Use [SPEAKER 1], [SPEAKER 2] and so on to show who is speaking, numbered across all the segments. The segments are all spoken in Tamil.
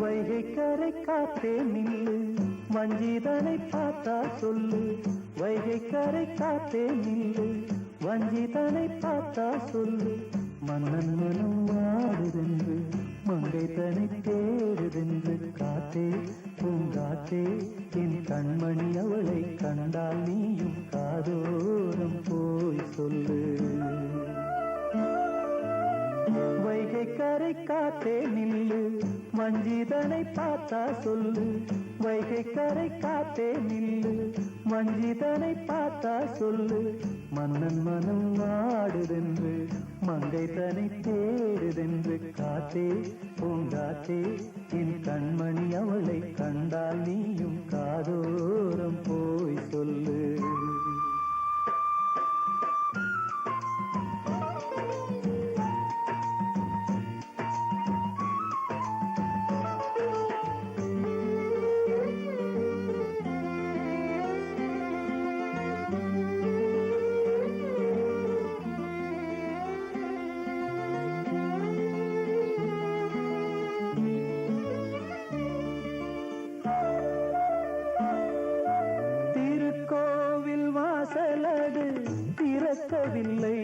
[SPEAKER 1] வைகை காத்தே நில்லு, வஞ்சிதனை பார்த்தா சொல்லு. வைகை கரை காத்தே நில்லு, வஞ்சிதனை பார்த்தா சொல்லு. மன்னன் மனம் வாடுதென்று, மங்கை தனை தேடுதென்று. காத்தே பூங்காத்தே, என் கண்மணி அவளை கண்டால் நீயும் காதோரம் போய் சொல்லு. வைகை கரை காத்தே நில்லு, வஞ்சிதனை பார்த்தா சொல்லு. வைகை கரை காத்தே நில்லு, வஞ்சிதனை பார்த்தா சொல்லு. மன்னன் மனம் வாடுதென்று, மங்கை தனை தேடுதென்று. காத்தே பூங்காத்தே, என் கண்மணி அவளை கண்டால் நீயும் காதோரம் போய் சொல்லு. வாசலது திறக்கவில்லை,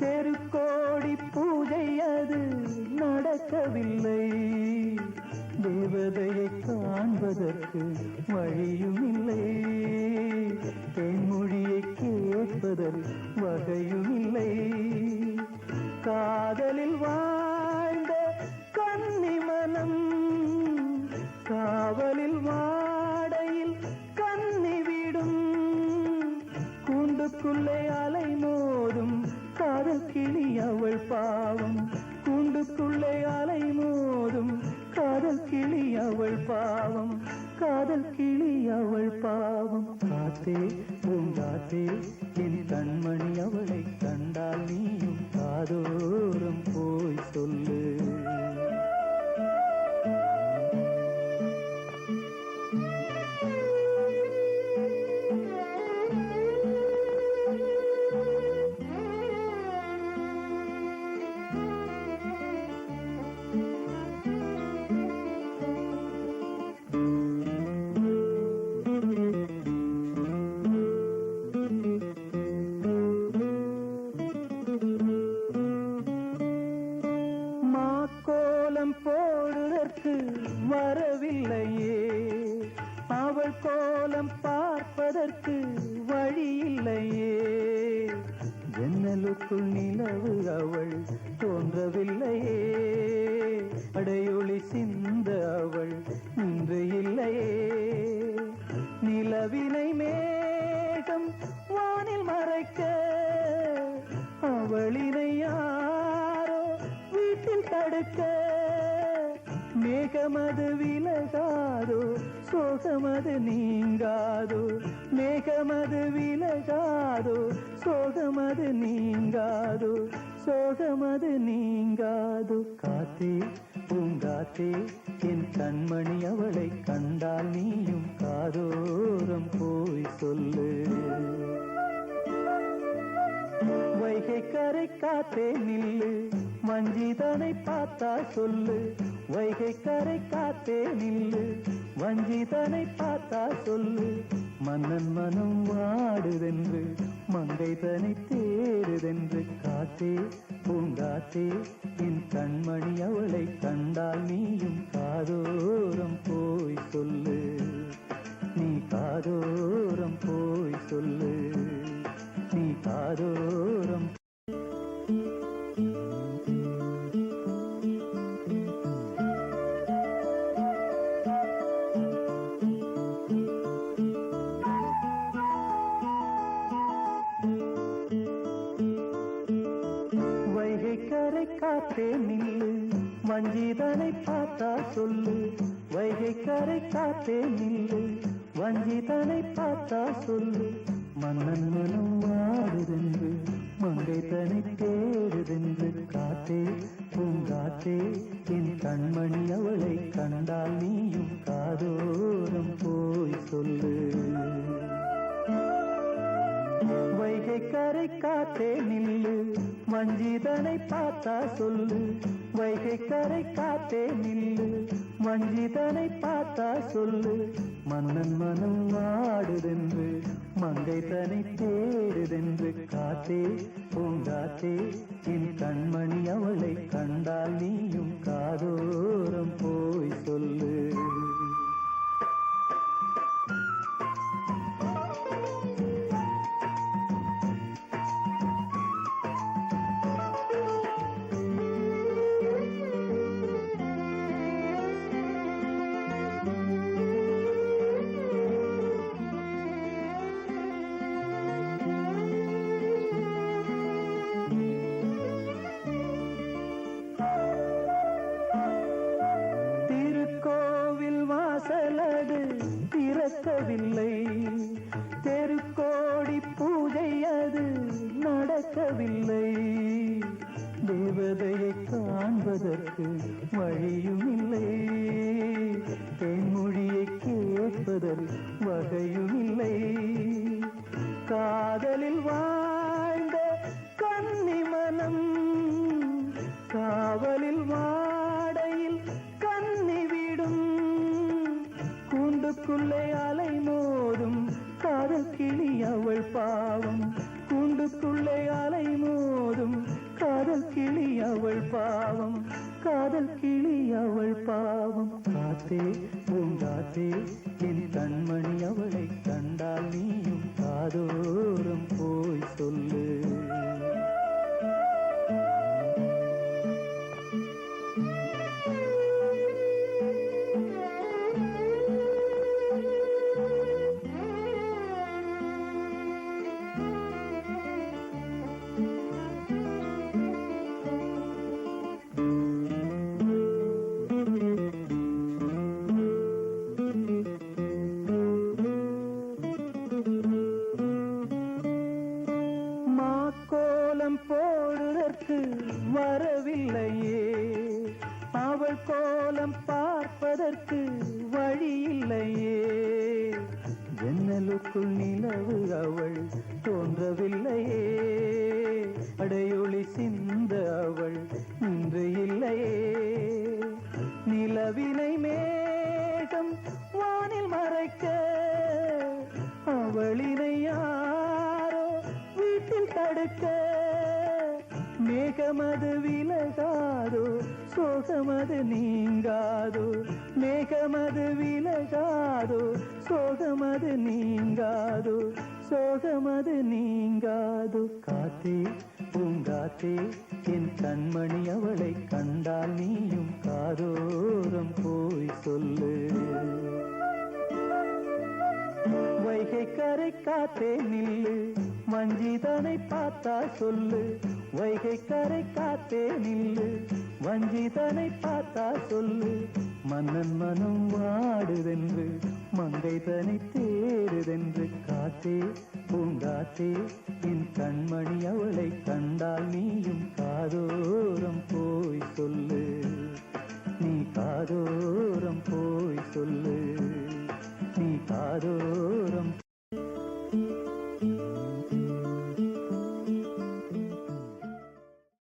[SPEAKER 1] தெருக்கோடி பூஜை அது நடக்கவில்லை. தேவதையை காண்பதற்கு வழியும் இல்லை, தென்மொழியை கேட்பதற்கு வகையும் இல்லை. காதலில் வாழ்ந்த கன்னி மனம் காவலில் வாடையில் கன்னி விடும். கூண்டுக்குள்ளே அலை மோதும் காதல் கிளி அவள் பாவம். கூண்டுக்குள்ளே அலை மோதும் காதல் கிளி அவள் பாவம். காதல் கிளி அவள் பாவம். காத்தே பூங்காத்தே, என் கண்மணி அவளை கண்டால் நீயும் காதோரம் போய் சொல்லு. கோலம் போடுவதற்கு வரவில்லையே, அவள் கோலம் பார்ப்பதற்கு வழி இல்லையே. ஜன்னலுக்குள் நிலவு அவள் தோன்றவில்லையே, அடையொளி சிந்த அவள் இன்று இல்லையே. நிலவினை மேகம் வானில் மறைக்க, அவளினை யாரோ வீட்டில் தடுக்க. மேகமது விலகாதோ, சோகமது நீங்காதோ. மேகமது விலகாதோ, சோகமது நீங்காதோ. சோகமது நீங்காதோ. காத்தே பூங்காத்தே, என் கண்மணி அவளை கண்டால் நீயும் காதோரம் போய் சொல்லு. வைகை கரை காத்தே நில்லு, வஞ்சிதனை பார்த்தா சொல்லு. வைகை கரை காத்தே நில்லு, வஞ்சிதனை பார்த்தா சொல்லு. மன்னன் மனம் வாடுதென்று, மங்கை தனை தேடுதென்று. காத்தே பூங்காத்தே, என் கண்மணி அவளை கண்டால் நீயும் காதோரம் போய் சொல்லு. நீ காதோரம் போய் சொல்லு, நீ காதோரம். வைகை கரை காத்தே நில்லு, வஞ்சிதனை பார்த்தா சொல்லு. வைகை கரை காத்தே நில்லு, வஞ்சிதனை பார்த்தா சொல்லு. மன்னன் மனம் வாடுதென்று, மங்கை தனை தேடுதென்று காத்தே பூங்காத்தே என் கண்மணி அவளை கண்டால் நீயும் காதோரம் போய் சொல்லு. வைகை கரை காத்தே நில்லு வஞ்சிதனை பார்த்தா சொல்லு. வைகை கரை காத்தே நில்லு வஞ்சிதனை பார்த்தா சொல்லு. மன்னன் மனம் வாடுதென்று மங்கை தனை தேடுதென்று காத்தே பூங்காத்தே என் கண்மணி அவளை கண்டால் நீயும் காதோரம் போய் சொல்லு. வாசலது திறக்கவில்லை, தெருக்கோடி பூஜை அது நடக்கவில்லை. தேவதையை காண்பதற்கு வழியும் இல்லை, தென்மொழியை கேட்பதற்கு வகையும் இல்லை. காதலில் வாழ்ந்த கன்னிமனம் காவலில் வாடையில் கன்னிவிடும். கூண்டுக்குள்ளே அலை மோதும் காதல் கிளி அவள் பாவம். கூண்டுக்குள்ளே அலை மோதும் காதல் கிளி அவள் பாவம். காதல் கிளி அவள் பாவம். காத்தே பூங்காத்தே என் கண்மணி அவளை கண்டால் நீயும் காதோரம் போய் சொல்லு. கோலம் போடுவதற்கு வரவில்லையே, அவள் கோலம் பார்ப்பதற்கு வழி இல்லையே. ஜன்னலுக்குள் நிலவு அவள் தோன்றவில்லையே, அடையொளி சிந்த அவள் இன்று இல்லையே. நிலவினை மேகம் வானில் மறைக்க அவளினை யாரோ வீட்டில் தடுக்க. மேகமது விலகாதோ சோகமது நீங்காதோ. மேகமது விலகாதோ சோகமது நீங்காதோ. சோகமது நீங்காதோ. காத்தே பூங்காத்தே என் கண்மணி அவளை கண்டால் நீயும் காதோரம் போய் சொல்லு. வைகை கரை காத்தே நில்லு வஞ்சிதனை பார்த்தா சொல்லு. வைகை கரை காத்தே நில்லு வஞ்சிதனை பார்த்தா சொல்லு. மன்னன் மனம் வாடுதென்று மங்கை தனை தேடுதென்று காத்தே பூங்காத்தே என் கண்மணி அவளை கண்டால் நீயும் காதோ